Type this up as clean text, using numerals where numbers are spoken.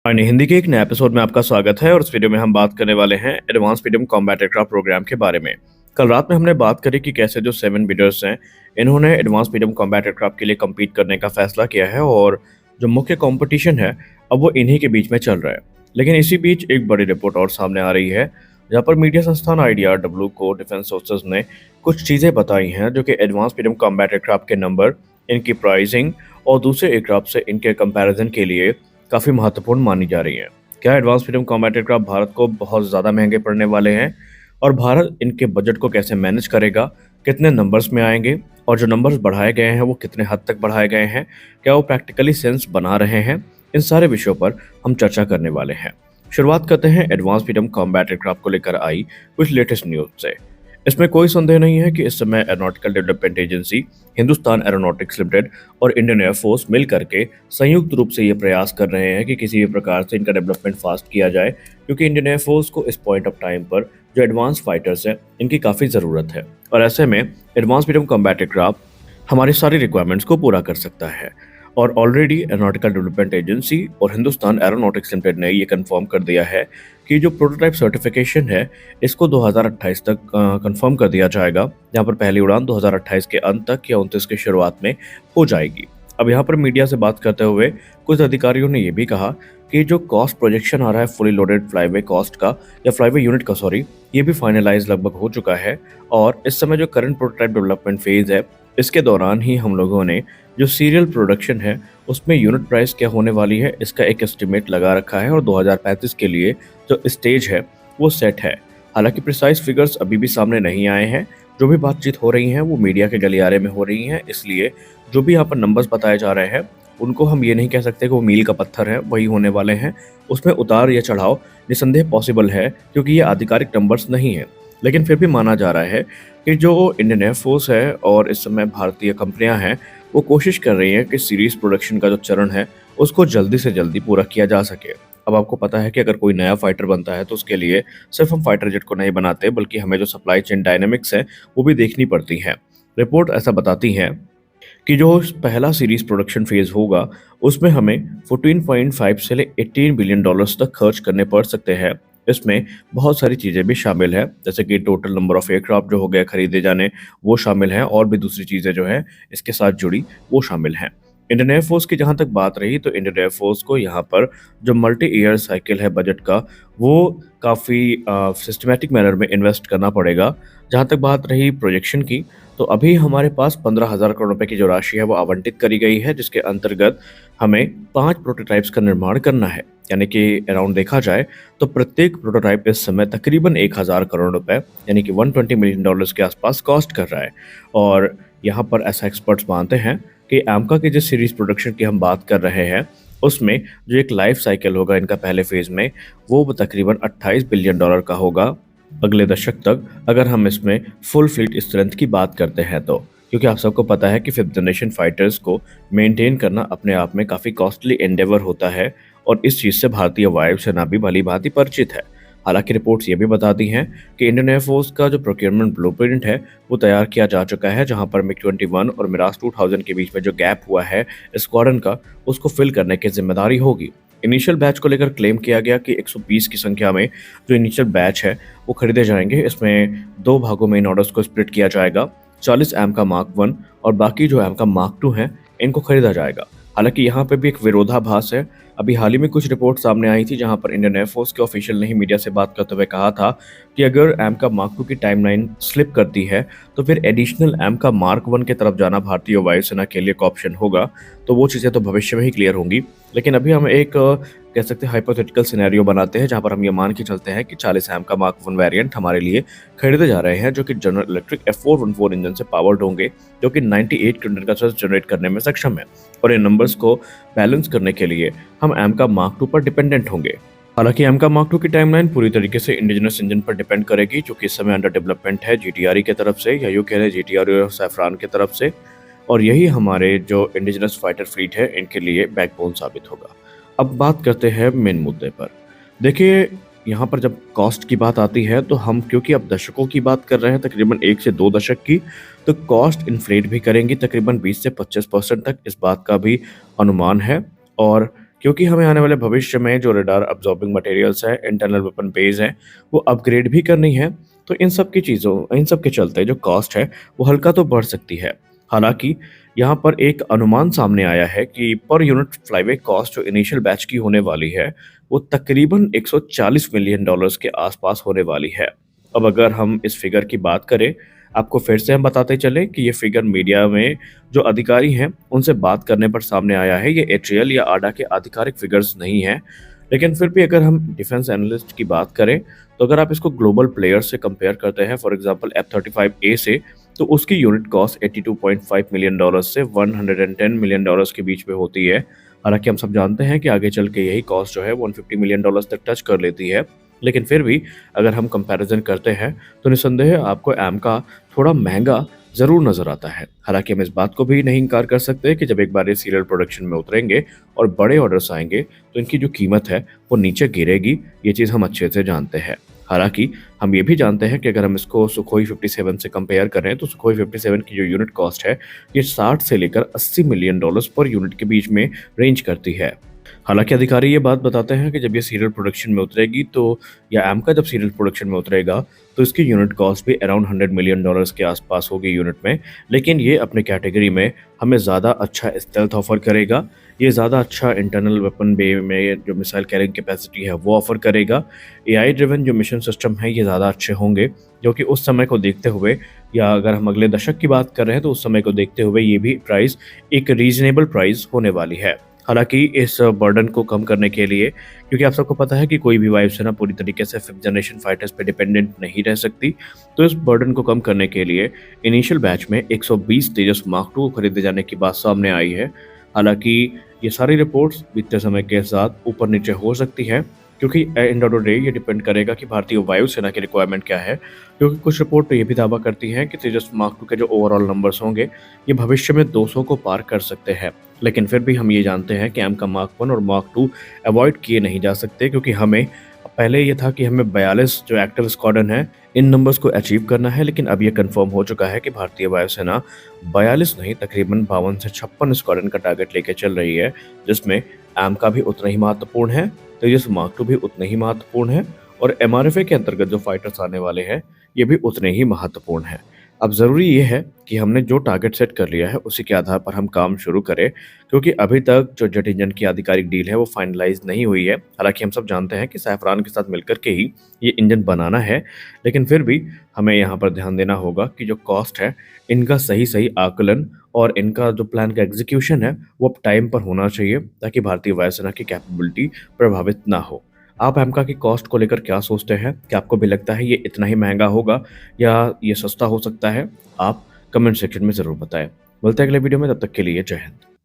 अन्य हिंदी के एक नए एपिसोड में आपका स्वागत है और इस वीडियो में हम बात करने वाले हैं advance medium combat aircraft programme के बारे में। कल रात में हमने बात करी कि कैसे जो 7 बिडर्स हैं इन्होंने एडवांस मीडियम कॉम्बैट एयरक्राफ्ट के लिए कम्पीट करने का फैसला किया है और जो मुख्य कॉम्पिटिशन है अब वो इन्हीं के बीच में चल रहा है। लेकिन इसी बीच एक बड़ी रिपोर्ट और सामने आ रही है जहाँ पर मीडिया संस्थान IDRW को डिफेंस सोर्सेज ने कुछ चीज़ें बताई हैं जो कि एडवांस मीडियम कॉम्बैट एयरक्राफ्ट के नंबर, इनकी प्राइसिंग और दूसरे एयरक्राफ्ट से इनके कंपैरिजन के लिए काफ़ी महत्वपूर्ण मानी जा रही हैं। क्या advance freedom combat aircraft Bharat को बहुत ज़्यादा महंगे पड़ने वाले हैं और भारत इनके बजट को कैसे मैनेज करेगा, कितने नंबर्स में आएंगे और जो नंबर्स बढ़ाए गए हैं वो कितने हद तक बढ़ाए गए हैं, क्या वो प्रैक्टिकली सेंस बना रहे हैं, इन सारे विषयों पर हम चर्चा करने वाले हैं। शुरुआत करते हैं एडवांस फ्रीडम कॉम्बैट एयरक्राफ्ट को लेकर आई कुछ लेटेस्ट न्यूज से। इसमें कोई संदेह नहीं है कि इस समय aeronautical development agency, Hindustan aeronautics limited और इंडियन एयरफोर्स मिल करके संयुक्त रूप से ये प्रयास कर रहे हैं कि किसी भी प्रकार से इनका डेवलपमेंट फास्ट किया जाए, क्योंकि इंडियन एयरफोर्स को इस पॉइंट ऑफ टाइम पर जो एडवांस फाइटर्स हैं इनकी काफ़ी ज़रूरत है और ऐसे में एडवांस मीडियम कॉम्बैट एयरक्राफ्ट हमारी सारी रिक्वायरमेंट्स को पूरा कर सकता है। और ऑलरेडी एरोनॉटिकल डेवलपमेंट एजेंसी और हिंदुस्तान एरोनॉटिक्स लिमिटेड ने ये कंफर्म कर दिया है कि जो प्रोटोटाइप सर्टिफिकेशन है इसको 2028 तक कंफर्म कर दिया जाएगा, जहाँ पर पहली उड़ान 2028 के अंत तक या 29 की शुरुआत में हो जाएगी। अब यहाँ पर मीडिया से बात करते हुए कुछ अधिकारियों ने यह भी कहा कि जो कॉस्ट प्रोजेक्शन आ रहा है फुली लोडेड फ्लाईवे कॉस्ट का या फ्लाईवे यूनिट का ये भी फाइनलाइज लगभग हो चुका है और इस समय जो करंट प्रोटोटाइप डेवलपमेंट फेज है इसके दौरान ही हम लोगों ने जो सीरियल प्रोडक्शन है उसमें यूनिट प्राइस क्या होने वाली है इसका एक एस्टिमेट लगा रखा है और 2035 के लिए जो स्टेज है वो सेट है। हालांकि प्रिसाइज फिगर्स अभी भी सामने नहीं आए हैं, जो भी बातचीत हो रही हैं वो मीडिया के गलियारे में हो रही हैं, इसलिए जो भी यहाँ पर नंबर्स बताए जा रहे हैं उनको हम ये नहीं कह सकते कि वो मील का पत्थर है वही होने वाले हैं। उसमें उतार या चढ़ाव निसंदेह पॉसिबल है क्योंकि ये आधिकारिक नंबर्स नहीं है, लेकिन फिर भी माना जा रहा है कि जो इंडियन एयरफोर्स है और इस समय भारतीय कंपनियां हैं वो कोशिश कर रही हैं कि सीरीज प्रोडक्शन का जो चरण है उसको जल्दी से जल्दी पूरा किया जा सके। अब आपको पता है कि अगर कोई नया फाइटर बनता है तो उसके लिए सिर्फ हम फाइटर जेट को नहीं बनाते बल्कि हमें जो सप्लाई चेन डायनेमिक्स है वो भी देखनी पड़ती हैं। रिपोर्ट ऐसा बताती है कि जो पहला सीरीज प्रोडक्शन फेज होगा उसमें हमें 14.5 से ले 18 बिलियन डॉलर्स तक खर्च करने पड़ सकते हैं। इसमें बहुत सारी चीज़ें भी शामिल है, जैसे कि टोटल नंबर ऑफ एयरक्राफ्ट जो हो गया खरीदे जाने वो शामिल है और भी दूसरी चीज़ें जो है इसके साथ जुड़ी वो शामिल हैं। इंडियन एयरफोर्स की जहाँ तक बात रही तो इंडियन एयरफोर्स को यहाँ पर जो मल्टी ईयर साइकिल है बजट का वो काफ़ी सिस्टमेटिक मैनर में इन्वेस्ट करना पड़ेगा। जहाँ तक बात रही प्रोजेक्शन की तो अभी हमारे पास 15,000 करोड़ रुपए की जो राशि है वो आवंटित करी गई है, जिसके अंतर्गत हमें 5 प्रोटोटाइप्स का निर्माण करना है। यानी कि अराउंड देखा जाए तो प्रत्येक प्रोटोटाइप इस समय तकरीबन 1,000 करोड़ रुपए यानी कि 120 मिलियन डॉलर्स के आसपास कॉस्ट कर रहा है। और यहाँ पर ऐसा एक्सपर्ट्स मानते हैं कि एमका की जिस सीरीज प्रोडक्शन की हम बात कर रहे हैं उसमें जो एक लाइफ साइकिल होगा इनका पहले फेज में वो तकरीबन 28 बिलियन डॉलर का होगा अगले दशक तक, अगर हम इसमें फुल फ्लीट स्ट्रेंथ की बात करते हैं तो। क्योंकि आप सबको पता है कि 5th जनरेशन फाइटर्स को मेंटेन करना अपने आप में काफ़ी कॉस्टली एंडेवर होता है और इस चीज़ से भारतीय वायुसेना भी भली भांति परिचित है। हालांकि रिपोर्ट्स ये भी बताती हैं कि इंडियन एयरफोर्स का जो प्रोक्योरमेंट ब्लूप्रिंट है वो तैयार किया जा चुका है, जहां पर MiG-21 और मिराज 2000 के बीच में जो गैप हुआ है स्क्वाड्रन का उसको फिल करने की जिम्मेदारी होगी। इनिशियल बैच को लेकर क्लेम किया गया कि 120 की संख्या में जो इनिशियल बैच है वो खरीदे जाएंगे। इसमें 2 भागों में इन ऑर्डर्स को स्प्लिट किया जाएगा। 40 एम का मार्क 1 और बाकी जो एम का मार्क 2 है इनको खरीदा जाएगा। हालांकि यहाँ पे भी एक विरोधाभास है। अभी हाल ही में कुछ रिपोर्ट सामने आई थी जहां पर इंडियन एयरफोर्स के ऑफिशियल ने ही मीडिया से बात करते हुए कहा था कि अगर एम का मार्क 2 की टाइमलाइन स्लिप करती है तो फिर एडिशनल एम का मार्क 1 की तरफ जाना भारतीय वायुसेना के लिए एक ऑप्शन होगा। तो वो चीज़ें तो भविष्य में ही क्लियर होंगी, लेकिन अभी हम एक कह सकते हैं हाइपोथेटिकल सिनेरियो बनाते हैं जहां पर हम ये मान के चलते हैं कि 40 एम का मार्क 1 वेरिएंट हमारे लिए खरीदे जा रहे हैं, जो कि जनरल इलेक्ट्रिक F414 इंजन से पावर्ड होंगे, जो कि 98 किलोमीटर का थ्रस्ट जनरेट करने में सक्षम है। और इन नंबर्स को बैलेंस करने के लिए हम एम का मार्क 2 पर डिपेंडेंट होंगे। हालांकि एम का मार्क 2 की टाइमलाइन पूरी तरीके से इंडिजिनस इंजन पर डिपेंड करेगी, जो कि इस समय अंडर डेवलपमेंट है GTRE की तरफ से, या यूं कह रहे GTRE और सैफरान की तरफ से, और यही हमारे जो इंडिजिनस फाइटर फ्लीट है इनके लिए बैकबोन साबित होगा। अब बात करते हैं मेन मुद्दे पर। देखिए यहाँ पर जब कॉस्ट की बात आती है तो हम, क्योंकि अब दशकों की बात कर रहे हैं, तकरीबन 1 से 2 दशक की, तो कॉस्ट इन्फ्लेट भी करेंगी तकरीबन 20 से 25% तक, इस बात का भी अनुमान है। और क्योंकि हमें आने वाले भविष्य में जो रडार अब्जॉर्बिंग मटेरियल्स है, इंटरनल वेपन बेस है, वो अपग्रेड भी करनी है। तो इन सब के चलते जो कॉस्ट है वो हल्का तो बढ़ सकती है। हालांकि यहाँ पर एक अनुमान सामने आया है कि पर यूनिट फ्लाईवे कॉस्ट जो इनिशियल बैच की होने वाली है वो तकरीबन 140 मिलियन डॉलर्स के आसपास होने वाली है। अब अगर हम इस फिगर की बात करें, आपको फिर से हम बताते चले कि ये फिगर मीडिया में जो अधिकारी हैं उनसे बात करने पर सामने आया है। ये एट्रियल या आडा के आधिकारिक फिगर्स नहीं है, लेकिन फिर भी अगर हम डिफेंस एनालिस्ट की बात करें तो अगर आप इसको ग्लोबल प्लेयर्स से कंपेयर करते हैं, फॉर एग्जांपल F-35A से, तो उसकी यूनिट कॉस्ट 82.5 मिलियन डॉलर्स से 110 मिलियन डॉलर्स के बीच में होती है। हालांकि हम सब जानते हैं कि आगे चल के यही कॉस्ट जो है 150 मिलियन डॉलर्स तक टच कर लेती है, लेकिन फिर भी अगर हम कंपैरिजन करते हैं तो निस्संदेह आपको एमका थोड़ा महंगा ज़रूर नज़र आता है। हालांकि हम इस बात को भी नहीं इनकार कर सकते कि जब एक बार ये सीरियल प्रोडक्शन में उतरेंगे और बड़े ऑर्डर्स आएंगे तो इनकी जो कीमत है वो नीचे गिरेगी, ये चीज़ हम अच्छे से जानते हैं। हालांकि हम ये भी जानते हैं कि अगर हम इसको सुखोई 57 से कंपेयर करें तो सुखोई 57 की जो यूनिट कॉस्ट है ये 60 से लेकर 80 मिलियन डॉलर्स पर यूनिट के बीच में रेंज करती है। हालांकि अधिकारी ये बात बताते हैं कि जब ये सीरियल प्रोडक्शन में उतरेगी तो या एमका जब सीरियल प्रोडक्शन में उतरेगा तो इसकी यूनिट कॉस्ट भी अराउंड 100 मिलियन डॉलर्स के आसपास होगी यूनिट में। लेकिन ये अपने कैटेगरी में हमें ज़्यादा अच्छा स्टेल्थ ऑफर करेगा, ये ज़्यादा अच्छा इंटरनल वेपन बे में जो मिसाइल कैरिंग कैपेसिटी है वो ऑफर करेगा। एआई ड्रिवन जो मिशन सिस्टम है ये ज़्यादा अच्छे होंगे, जो कि उस समय को देखते हुए या अगर हम अगले दशक की बात कर रहे हैं तो उस समय को देखते हुए ये भी प्राइस एक रीजनेबल प्राइस होने वाली है। हालांकि इस बर्डन को कम करने के लिए, क्योंकि आप सबको पता है कि कोई भी वायुसेना पूरी तरीके से फिफ्थ जनरेशन फाइटर्स पे डिपेंडेंट नहीं रह सकती, तो इस बर्डन को कम करने के लिए इनिशियल बैच में 120 तेजस मार्क टू खरीदे जाने की बात सामने आई है। हालांकि ये सारी रिपोर्ट्स बीतते समय के साथ ऊपर नीचे हो सकती है, क्योंकि एंड ऑफ द डे ये डिपेंड करेगा कि भारतीय वायुसेना की रिक्वायरमेंट क्या है। क्योंकि कुछ रिपोर्ट तो ये भी दावा करती हैं कि तेजस मार्क टू के जो ओवरऑल नंबर्स होंगे ये भविष्य में 200 को पार कर सकते हैं। लेकिन फिर भी हम ये जानते हैं कि एमका मार्क 1 और मार्क 2 अवॉइड किए नहीं जा सकते, क्योंकि हमें पहले ये था कि हमें 42 जो एक्टिव स्क्वाड्रन है इन नंबर्स को अचीव करना है, लेकिन अब ये कंफर्म हो चुका है कि भारतीय वायुसेना 42 नहीं तकरीबन 52 से 56 स्क्वाड्रन का टारगेट लेके चल रही है, जिसमें एमका भी उतना ही महत्वपूर्ण है, तेजस मार्क 2 भी उतने ही महत्वपूर्ण है और एमआरएफए के अंतर्गत जो फाइटर्स आने वाले हैं ये भी उतने ही महत्वपूर्ण हैं। अब ज़रूरी ये है कि हमने जो टारगेट सेट कर लिया है उसी के आधार पर हम काम शुरू करें, क्योंकि अभी तक जो जेट इंजन की आधिकारिक डील है वो फाइनलाइज नहीं हुई है। हालांकि हम सब जानते हैं कि सैफरान के साथ मिलकर के ही ये इंजन बनाना है, लेकिन फिर भी हमें यहाँ पर ध्यान देना होगा कि जो कॉस्ट है इनका सही सही आकलन और इनका जो प्लान का एग्जीक्यूशन है वो अब टाइम पर होना चाहिए, ताकि भारतीय वायुसेना की कैपेबिलिटी प्रभावित ना हो। आप एमका की कॉस्ट को लेकर क्या सोचते हैं? क्या आपको भी लगता है ये इतना ही महंगा होगा या ये सस्ता हो सकता है? आप कमेंट सेक्शन में ज़रूर बताएं। मिलते हैं अगले वीडियो में, तब तक के लिए जय हिंद।